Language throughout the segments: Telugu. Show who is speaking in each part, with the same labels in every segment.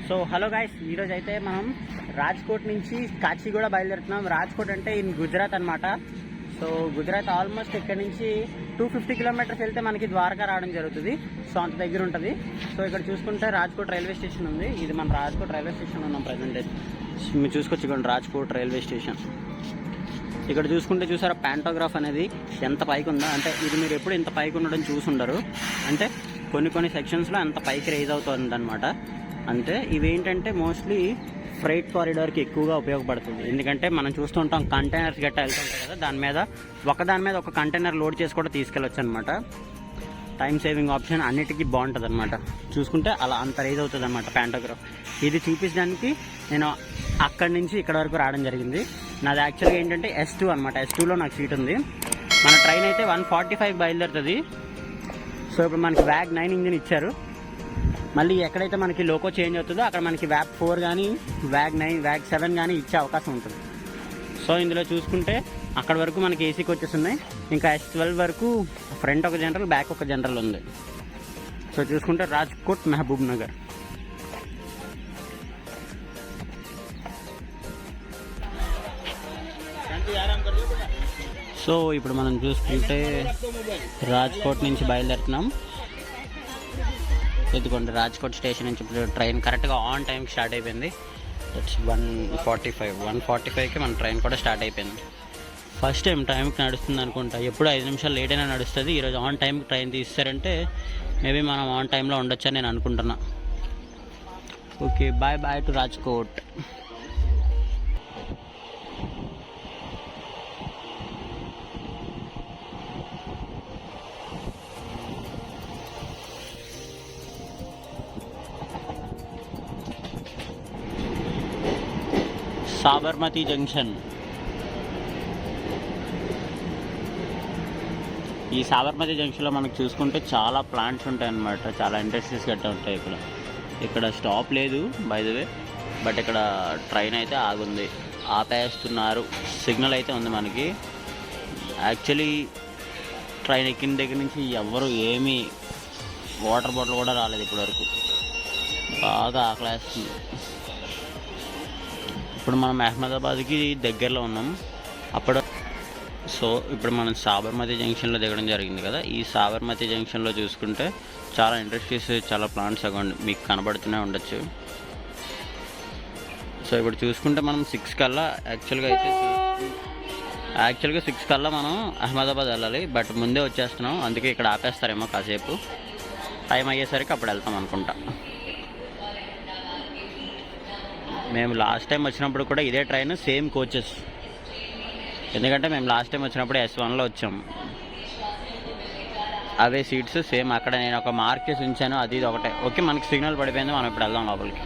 Speaker 1: సో హలో గైస్, ఈరోజు అయితే మనం రాజ్కోట్ నుంచి కాచిగూడ బయలుదేరుతున్నాం. రాజ్కోట్ అంటే ఇన్ గుజరాత్ అనమాట. సో గుజరాత్ ఆల్మోస్ట్ ఇక్కడ నుంచి 250 కిలోమీటర్స్ వెళ్తే మనకి ద్వారకా రావడం జరుగుతుంది. సో అంత దగ్గర ఉంటుంది. సో ఇక్కడ చూసుకుంటే రాజ్కోట్ రైల్వే స్టేషన్ ఉంది. ఇది మన రాజ్కోట్ రైల్వే స్టేషన్ ఉన్నాం ప్రజెంట్. మీరు చూసుకోవచ్చు ఇక్కడ రాజ్కోట్ రైల్వే స్టేషన్. ఇక్కడ చూసుకుంటే చూసారా ప్యాంటోగ్రాఫ్ అనేది ఎంత పైకి ఉందో. అంటే ఇది మీరు ఎప్పుడు ఇంత పైకి ఉండడం చూసుండరు. అంటే కొన్ని సెక్షన్స్లో అంత పైకి రైజ్ అవుతుంది అనమాట. అంటే ఇవేంటంటే మోస్ట్లీ ఫ్రైట్ కారిడార్కి ఎక్కువగా ఉపయోగపడుతుంది. ఎందుకంటే మనం చూస్తుంటాం కంటైనర్స్ గట్టా వెళ్తుంటాయి కదా, దాని మీద ఒక కంటైనర్ లోడ్ చేసి కూడా తీసుకెళ్ళొచ్చు అనమాట. టైం సేవింగ్ ఆప్షన్ అన్నిటికీ బాగుంటుంది అనమాట. చూసుకుంటే అలా అంత రైజ్ అవుతుంది అనమాట ప్యాంటోగ్రాఫ్. ఇది చూపించడానికి నేను అక్కడి నుంచి ఇక్కడ వరకు రావడం జరిగింది. నాది యాక్చువల్గా ఏంటంటే S2 అనమాట. S2లో నాకు సీట్ ఉంది. మన ట్రైన్ అయితే 145 బయలుదేరుతుంది. సో ఇప్పుడు మనకి WAG 9 ఇంజిన్ ఇచ్చారు. మళ్ళీ ఎక్కడైతే మనకి లోకో చేంజ్ అవుతుందో అక్కడ మనకి WAG 4 కానీ WAG 9 WAG 7 కానీ ఇచ్చే అవకాశం ఉంటుంది. సో ఇందులో చూసుకుంటే అక్కడ వరకు మనకి ఏసీ కోచెస్ ఉన్నాయి. ఇంకా S12 వరకు ఫ్రంట్ ఒక జనరల్, బ్యాక్ ఒక జనరల్ ఉంది. సో చూసుకుంటే రాజ్కోట్ మహబూబ్ నగర్. సో ఇప్పుడు మనం చూసుకుంటే రాజ్కోట్ నుంచి బయలుదేరుతున్నాం. ఎందుకంటే రాజ్కోట్ స్టేషన్ నుంచి ఇప్పుడు ట్రైన్ కరెక్ట్గా ఆన్ టైంకి స్టార్ట్ అయిపోయింది. దట్స్ 145కి మన ట్రైన్ కూడా స్టార్ట్ అయిపోయింది. ఫస్ట్ టైం టైంకి నడుస్తుంది అనుకుంటా. ఎప్పుడు 5 నిమిషాలు లేట్ అయినా నడుస్తుంది. ఈరోజు ఆన్ టైంకి ట్రైన్ తీస్తారంటే మేబీ మనం ఆన్ టైంలో ఉండొచ్చని నేను అనుకుంటున్నా. Okay, bye to Rajkot. Sabarmati junction. ఈ సాబర్మతి జంక్షన్లో మనకు చూసుకుంటే చాలా ప్లాంట్స్ ఉంటాయి అన్నమాట. చాలా ఇండస్ట్రీస్ గట్టా ఉంటాయి. ఇక్కడ స్టాప్ లేదు బై ద వే, బట్ ఇక్కడ ట్రైన్ అయితే ఆగుంది. ఆపేస్తున్నారు. సిగ్నల్ అయితే ఉంది మనకి. యాక్చువల్లీ ట్రైన్ ఎక్కిన దగ్గర నుంచి ఎవరు ఏమీ వాటర్ బాటిల్ కూడా రాలేదు ఇప్పటివరకు. బాగా ఆకలేస్తుంది. ఇప్పుడు మనం అహ్మదాబాద్కి దగ్గరలో ఉన్నాం. ఇప్పుడు మనం సాబర్మతి జంక్షన్లో దిగడం జరిగింది కదా. ఈ సాబర్మతి జంక్షన్లో చూసుకుంటే చాలా ఇండస్ట్రీస్, చాలా ప్లాంట్స్ అవ్వండి మీకు కనబడుతూనే ఉండొచ్చు. సో ఇప్పుడు చూసుకుంటే మనం 6 కల్లా యాక్చువల్గా 6 కల్లా మనం అహ్మదాబాద్ వెళ్ళాలి. బట్ ముందే వచ్చేస్తున్నాం. అందుకే ఇక్కడ ఆపేస్తారేమో కాసేపు. టైం అయ్యేసరికి అప్పుడు వెళ్తాం అనుకుంటా. మేము లాస్ట్ టైం వచ్చినప్పుడు కూడా ఇదే ట్రైన్, సేమ్ కోచెస్. ఎందుకంటే మేము లాస్ట్ టైం వచ్చినప్పుడు S1లో వచ్చాం. అవే సీట్స్ సేమ్. అక్కడ నేను ఒక మార్క్ చేసి ఉంచాను, అది ఒకటే. ఓకే, మనకి సిగ్నల్ పడిపోయింది. మనం ఇప్పుడు వెళ్దాం లోపలికి.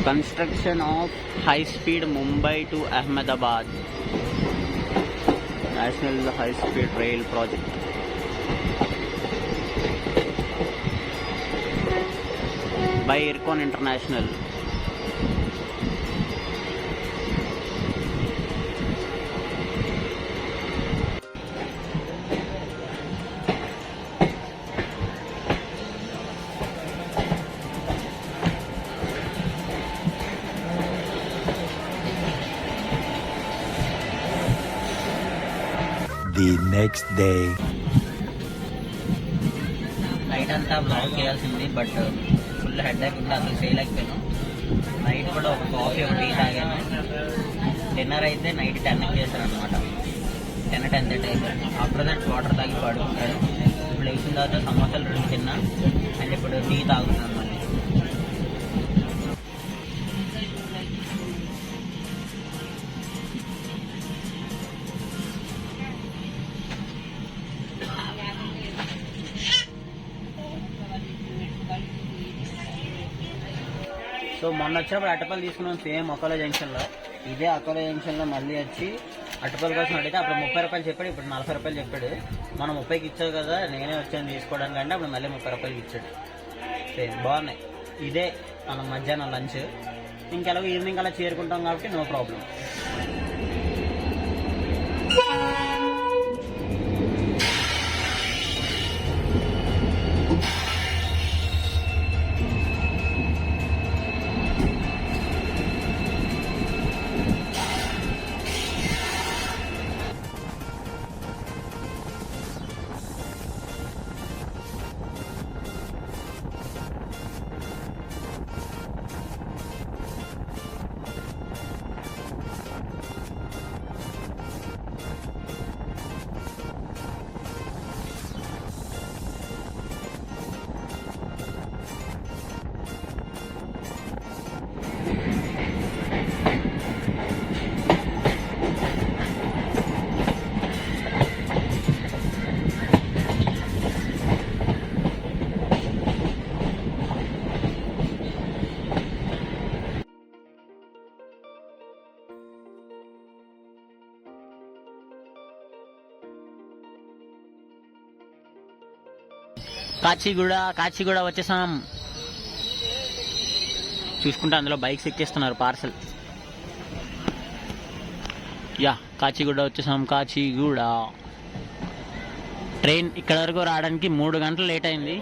Speaker 1: Construction of high-speed Mumbai to Ahmedabad National High-Speed Rail Project by Ircon International.
Speaker 2: The next day.
Speaker 1: Night అంతా బ్లాగ్ చేయాల్సింది, బట్ ఫుల్ హెడ్ఏక్ ఉంది. అసలు చేయలేకపోయాను. నైట్ కూడా ఒక కాఫీ, ఒక టీ తాగాను. డిన్నర్ అయితే నైట్ 10కి చేశాను అనమాట. 10:30 అయిపోయింది. ఆఫ్టర్ దట్ వాటర్ తాగి పడుకుంటాను. ఇప్పుడు లేచిన తర్వాత సమోసాలు 2 తిన్నా. అండ్ ఇప్పుడు టీ తాగుతున్నాను మళ్ళీ. సో మొన్న వచ్చినప్పుడు అట్టపల్లి తీసుకున్నాం సేమ్ అకోలా జంక్షన్లో. ఇదే అకోలా జంక్షన్లో మళ్ళీ వచ్చి అట్టపల్లి కోసం అడిగితే అప్పుడు 30 రూపాయలు చెప్పాడు, ఇప్పుడు 40 రూపాయలు చెప్పాడు. మనం 30కి ఇచ్చావు కదా, నేనే వచ్చాను తీసుకోవడానికి అంటే అప్పుడు మళ్ళీ 30 రూపాయలకి ఇచ్చాడు. సేమ్ బాగున్నాయి. ఇదే మనం మధ్యాహ్నం లంచ్. ఇంకెలాగో ఈవినింగ్ అలా చేరుకుంటాం కాబట్టి నో ప్రాబ్లం. కాచిగూడ వచ్చేసాం. చూసుకుంటే అందులో బైక్స్ ఎక్కిస్తున్నారు పార్సల్. యా కాచిగూడ వచ్చేసాం. కాచిగూడ ట్రైన్ ఇక్కడ వరకు రావడానికి 3 గంటలు లేట్ అయింది.